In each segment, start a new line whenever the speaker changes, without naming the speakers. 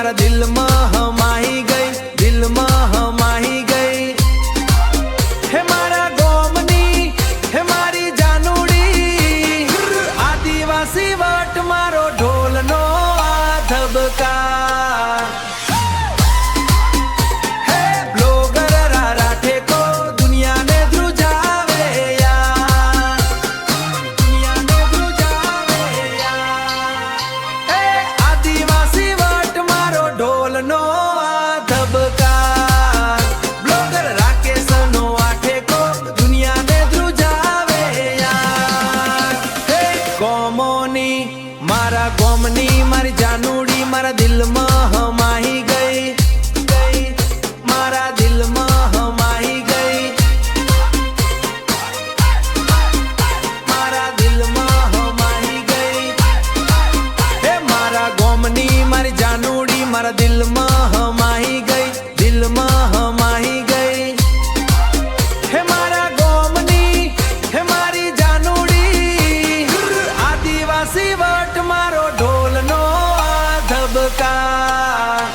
મારા દિલમાં હમાઈ ગઈ, દિલમાં હમાઈ ગઈ. હે મારા ગોમની, હે મારી જાનુડી, આદિવાસી વટ મારો ઢોલનો આ ધબકાર. મારા ગોમની મારી જાનુડી મારા દિલમાં હમાઈ ગઈ, મારા દિલમાં હમાઈ ગઈ, મારા દિલમાં હમાઈ ગઈ. હે મારા ગોમની મારી જાનુડી મારા દિલમાં હમાઈ ગઈ, દિલમાં હમાઈ ગઈ. હે મારા ગોમની, હે મારી જાનુડી, આદિવાસી વટ મારો ઢોલનો આ ધબકાર.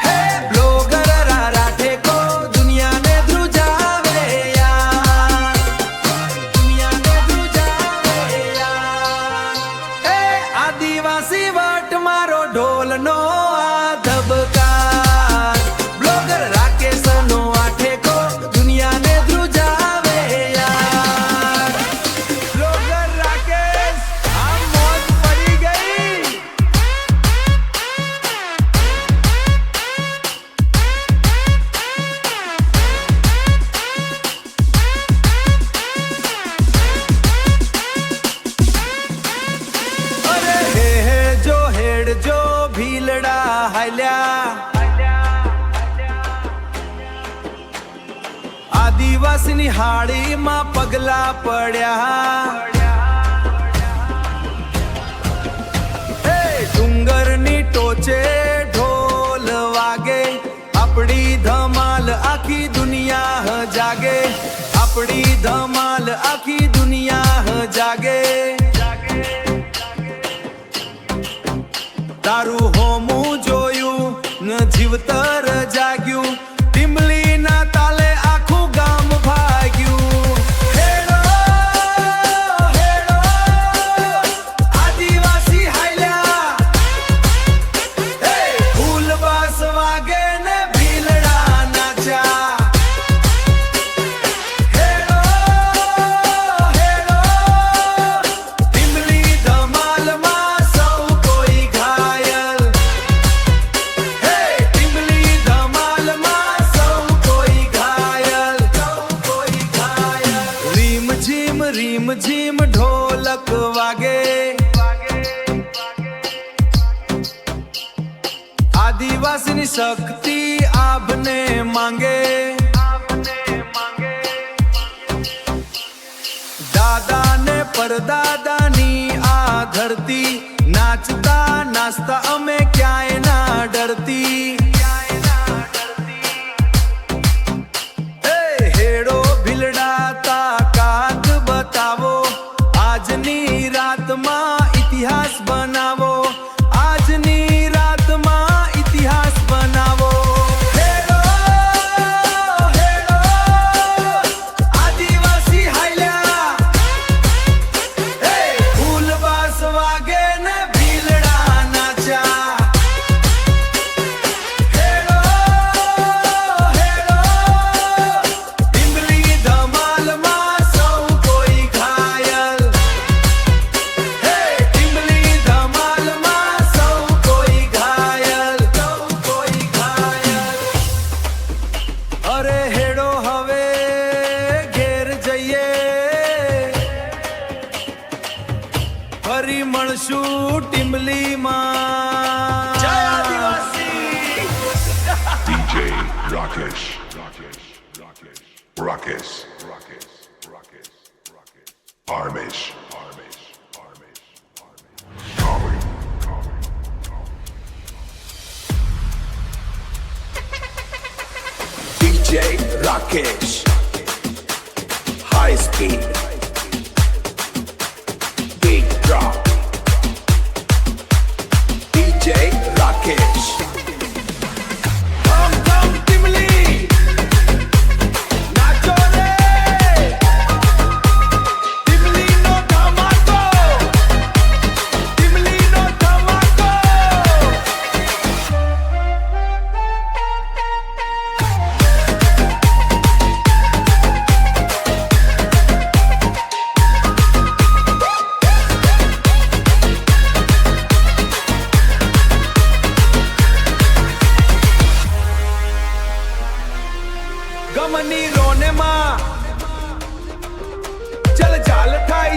હે બ્લોગર રાઠે કો દુનિયાને ધ્રુજાવે યાર, દુનિયાને ધ્રુજાવે યાર. હે આદિવાસી વટ મારો ઢોલનો આ ધબકાર. બ્લોગર રાકેશનો આઠે કો દુનિયાને ધ્રુજાવે યાર. બ્લોગર રાકેશ આ મોજ પડી ગઈ. અરે હે જો હેડ જો ભીલડા હાલ્યા, આદિવાસીની હાડીમાં પગલા પડ્યા. હે ડુંગરની ટોચે ઢોલ વાગે, આપણી ધમાલ આખી દુનિયા જાગે, આપણી ધમાલ આખી દુનિયા જાગે. તારું હોમું જોયું ન જીવતર જાગ્યું, ટીમલીના તાલે આખું ગામ ભાગ્યું. હેડો હેડો આદિવાસી હાલ્યા, હે ફૂલબાસ વાગે ને ભીલડા નાચ્યા. હેડો હેડો ટીમલી ધમાલમાં સૌ કોઈ ઘાયલ. હે ટીમલી ધમાલમાં સૌ કોઈ ઘાયલ, સૌ કોઈ ઘાયલ. રીમ ઝીમ ઢોલક વાગે, આદિવાસીની શક્તિ આભને માંગે. દાદા ને પરદાદાની આ ધરતી, નાચતા નાચતા અમે ક્યાંય ના ડરતી. હે હેડો ભીલડા તાકાત બતાવો, આજની રાતમાં ઇતિહાસ બનાવો, આજની રાતમાં ઇતિહાસ બનાવો. હેડો હેડો આદિવાસી હાલ્યા, હે ફૂલબાસ વાગે ને ભીલડા નાચ્યા. હેડો હેડો ટીમલી ધમાલમાં સૌ કોઈ ઘાયલ. હે ટીમલી ધમાલમાં સૌ કોઈ ઘાયલ, સૌ કોઈ ઘાયલ. અરે હેડો હવે ઘેર જઈએ, ફરી મળશું ટીમલીમાં. જય આદિવાસી.
DJ Rakesh. Rakesh. Armish.
DJ Rakesh. High speed. Beat drop. DJ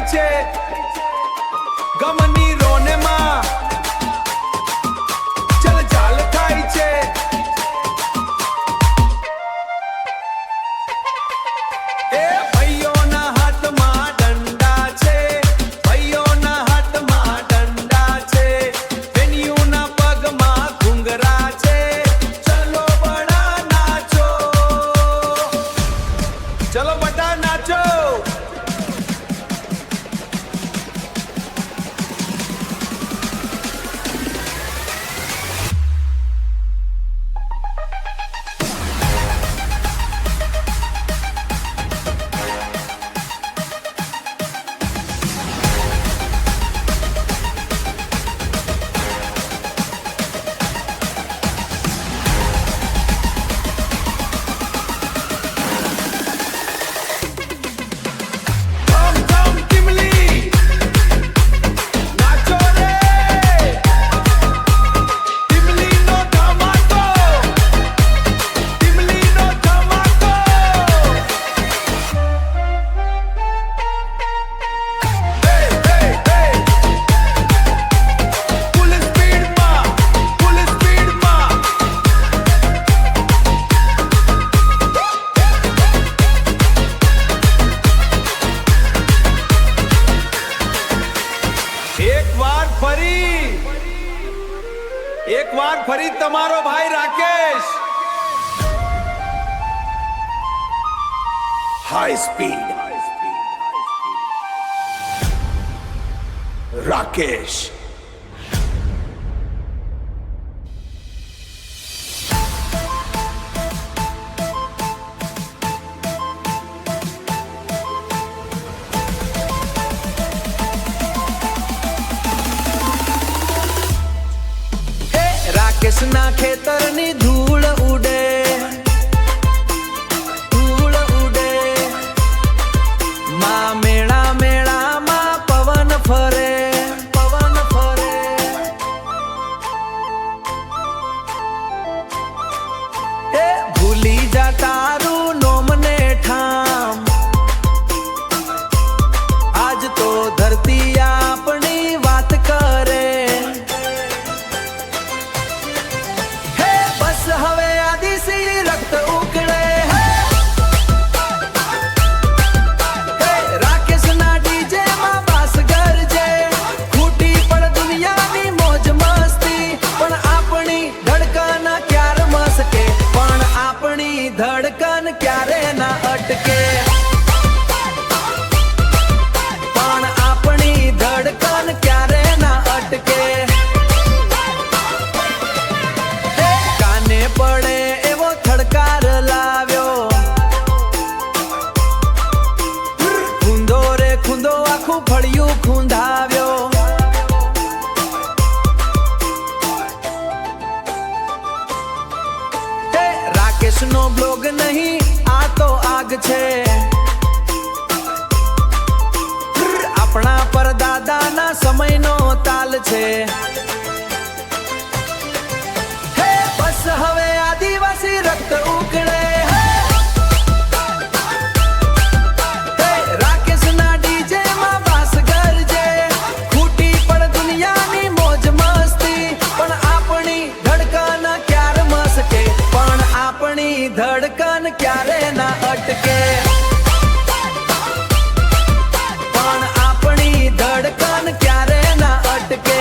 થાય છે ગમની રોનેમાં ચાલ ચાલ થાય છે એ ભાઈઓના હાથમાં દંડા છે ભાઈઓના હાથમાં દંડા છે બેનીઓના પગમાં ઘૂંઘરા છે ચલો બડા નાચો ચલો બટા નાચો એક વાર ફરી તમારો ભાઈ રાકેશ
High speed. Rakesh.
રાકેશના ખેતરની ધૂળ ઉડે માં મેળા મેળામાં પવન ફરે એ ભૂલી જા તારું નોમને ઠામ આજ તો ધરતી આપણી વાત કરે હવે આદિશી રક્ત ઉકળે રાકેશના ડીજે માં બાસ ગરજે ખૂટી પડ દુનિયાની મોજ મસ્તી પણ આપણી ધડકન ક્યારે મસ્કે પણ આપણી ધડકન ક્યારે ના અટકે પણ આપણી ધડકન ક્યારે ના અટકે પડે એવો થડકાર લાવ્યો ખૂંદો રે ખૂંદો આખું ફળિયું ખૂંદાવ્યો રાકેશનો બ્લોગ નહીં આ તો આગ છે આપણા પરદાદાના સમયનો તાલ છે હવે આદિવાસી રક્ત ઉકળે રાકેશના ડીજે માં બાસ ગરજે ખૂટી પડ દુનિયાની મોજ મસ્તી પણ આપણી ધડકન ક્યારે મસ્કે પણ આપણી ધડકન ક્યારે ના અટકે પણ આપણી ધડકન ક્યારે ના અટકે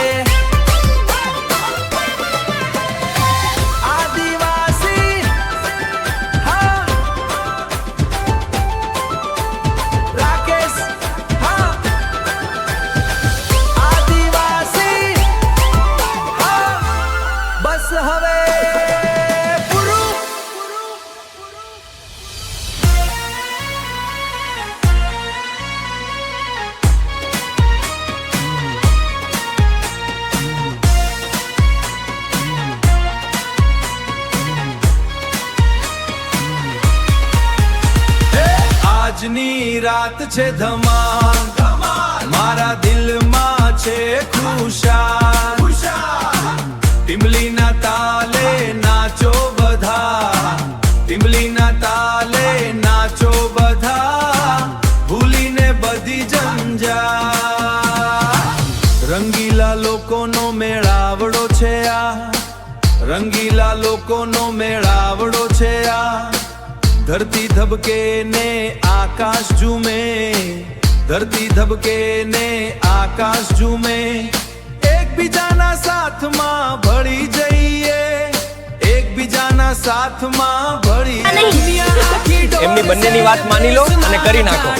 આજની રાત છે ધમાલ મારા દિલમાં છે ખુશાલ ટીમલીના તાલે નાચો બધા ટીમલીના તાલે નાચો બધા ભૂલીને બધી જંજાલ રંગીલા લોકોનો મેળાવડો છે આ ધરતી ધબકે ને આકાશ ઝૂમે ધરતી ધબકે ને આકાશ ઝૂમે એકબીજાના સાથમાં ભળી જઈએ એકબીજાના સાથમાં ભળી દુનિયા આખી
એમની બંનેની વાત માની લો અને કરી નાખો.